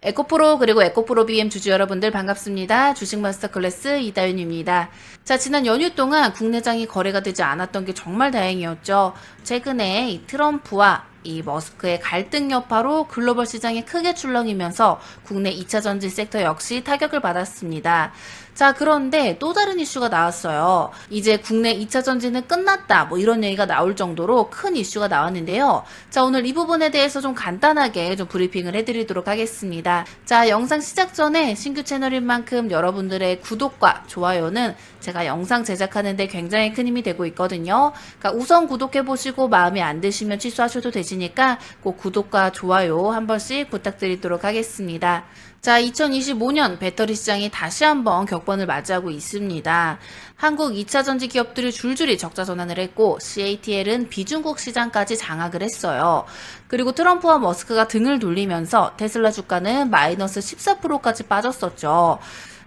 에코프로 그리고 에코프로 BM 주주 여러분들 반갑습니다. 주식 마스터 클래스 이다윤입니다. 자, 지난 연휴 동안 국내장이 거래가 되지 않았던 게 정말 다행이었죠. 최근에 이 트럼프와 이 머스크의 갈등 여파로 글로벌 시장에 크게 출렁이면서 국내 2차 전지 섹터 역시 타격을 받았습니다. 자, 그런데 또 다른 이슈가 나왔어요. 이제 국내 2차 전지는 끝났다, 뭐 이런 얘기가 나올 정도로 큰 이슈가 나왔는데요. 자, 오늘 이 부분에 대해서 좀 간단하게 좀 브리핑을 해드리도록 하겠습니다. 자, 영상 시작 전에 신규 채널인 만큼 여러분들의 구독과 좋아요는 제가 영상 제작하는데 굉장히 큰 힘이 되고 있거든요. 그러니까 우선 구독해보시고 마음에 안 드시면 취소하셔도 되시니까 꼭 구독과 좋아요 한 번씩 부탁드리도록 하겠습니다. 자, 2025년 배터리 시장이 다시 한번 격번을 맞이하고 있습니다. 한국 2차 전지 기업들이 줄줄이 적자 전환을 했고 CATL은 비중국 시장까지 장악을 했어요. 그리고 트럼프와 머스크가 등을 돌리면서 테슬라 주가는 마이너스 14%까지 빠졌었죠.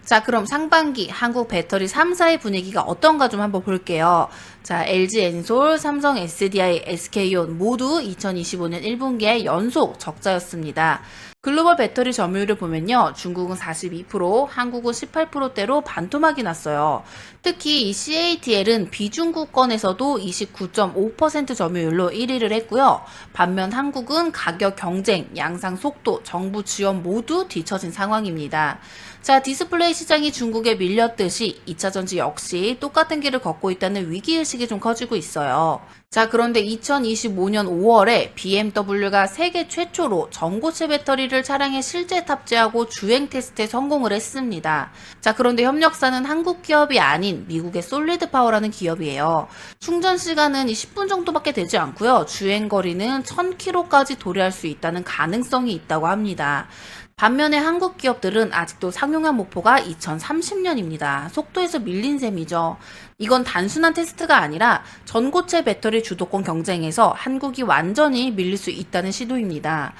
자, 그럼 상반기 한국 배터리 3사의 분위기가 어떤가 좀 한번 볼게요. 자, LG엔솔, 삼성 SDI, SK온 모두 2025년 1분기에 연속 적자였습니다. 글로벌 배터리 점유율을 보면요. 중국은 42%, 한국은 18%대로 반토막이 났어요. 특히 이 CATL은 비중국권에서도 29.5% 점유율로 1위를 했고요. 반면 한국은 가격 경쟁, 양상 속도, 정부 지원 모두 뒤처진 상황입니다. 자, 디스플레이 시장이 중국에 밀렸듯이 2차 전지 역시 똑같은 길을 걷고 있다는 위기의식이 좀 커지고 있어요. 자, 그런데 2025년 5월에 BMW가 세계 최초로 전고체 배터리를 차량에 실제 탑재하고 주행 테스트에 성공을 했습니다. 자, 그런데 협력사는 한국 기업이 아닌 미국의 솔리드 파워라는 기업이에요. 충전 시간은 10분 정도밖에 되지 않고요. 주행 거리는 1000km까지 도래할 수 있다는 가능성이 있다고 합니다. 반면에 한국 기업들은 아직도 상용화 목표가 2030년입니다. 속도에서 밀린 셈이죠. 이건 단순한 테스트가 아니라 전고체 배터리 주도권 경쟁에서 한국이 완전히 밀릴 수 있다는 시도입니다.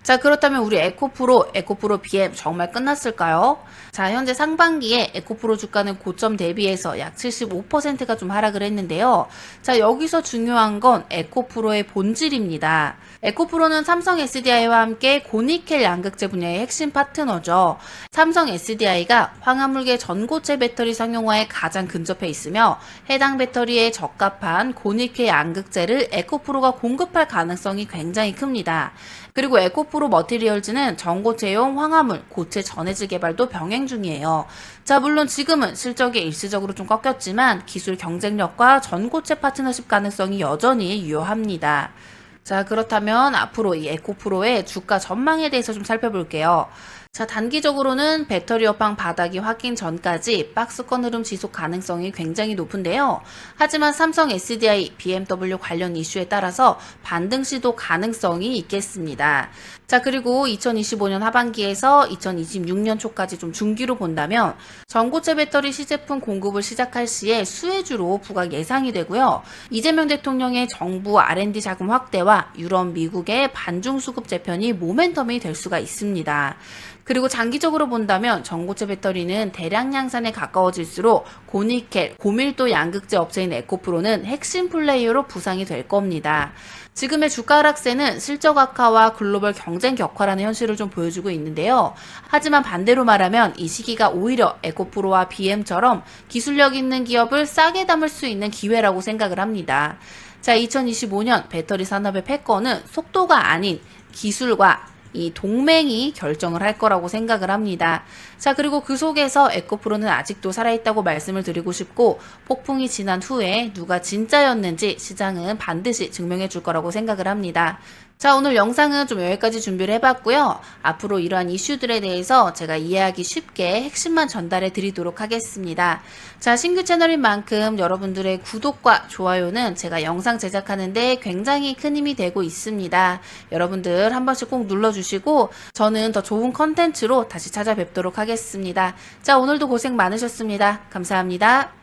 자, 그렇다면 우리 에코프로 BM 정말 끝났을까요? 자, 현재 상반기에 에코프로 주가는 고점 대비해서 약 75%가 좀 하락을 했는데요. 자, 여기서 중요한 건 에코프로의 본질입니다. 에코프로는 삼성 SDI와 함께 고니켈 양극재 분야의 핵심 파트너죠. 삼성 SDI가 황화물계 전고체 배터리 상용화에 가장 근접해 있으며 해당 배터리에 적합한 고니켈 양극재를 에코프로가 공급할 가능성이 굉장히 큽니다. 그리고 에코프로 머티리얼즈는 전고체용 황화물, 고체 전해질 개발도 병행 중이에요. 자, 물론 지금은 실적이 일시적으로 좀 꺾였지만 기술 경쟁력과 전고체 파트너십 가능성이 여전히 유효합니다. 자, 그렇다면 앞으로 이 에코프로의 주가 전망에 대해서 좀 살펴볼게요. 자, 단기적으로는 배터리 여방 바닥이 확인 전까지 박스권 흐름 지속 가능성이 굉장히 높은데요. 하지만 삼성 SDI, BMW 관련 이슈에 따라서 반등 시도 가능성이 있겠습니다. 자, 그리고 2025년 하반기에서 2026년 초까지 좀 중기로 본다면 전고체 배터리 시제품 공급을 시작할 시에 수혜주로 부각 예상이 되고요. 이재명 대통령의 정부 R&D 자금 확대와 유럽, 미국의 반중 수급 재편이 모멘텀이 될 수가 있습니다. 그리고 장기적으로 본다면 전고체 배터리는 대량 양산에 가까워질수록 고니켈, 고밀도 양극재 업체인 에코프로는 핵심 플레이어로 부상이 될 겁니다. 지금의 주가 하락세는 실적 악화와 글로벌 경쟁 격화라는 현실을 좀 보여주고 있는데요. 하지만 반대로 말하면 이 시기가 오히려 에코프로와 BM처럼 기술력 있는 기업을 싸게 담을 수 있는 기회라고 생각을 합니다. 자, 2025년 배터리 산업의 패권은 속도가 아닌 기술과 이 동맹이 결정을 할 거라고 생각을 합니다. 자, 그리고 그 속에서 에코프로는 아직도 살아있다고 말씀을 드리고 싶고 폭풍이 지난 후에 누가 진짜였는지 시장은 반드시 증명해 줄 거라고 생각을 합니다. 자, 오늘 영상은 좀 여기까지 준비를 해봤고요. 앞으로 이러한 이슈들에 대해서 제가 이해하기 쉽게 핵심만 전달해 드리도록 하겠습니다. 자, 신규 채널인 만큼 여러분들의 구독과 좋아요는 제가 영상 제작하는데 굉장히 큰 힘이 되고 있습니다. 여러분들 한 번씩 꼭 눌러주시고 저는 더 좋은 컨텐츠로 다시 찾아뵙도록 하겠습니다. 자, 오늘도 고생 많으셨습니다. 감사합니다.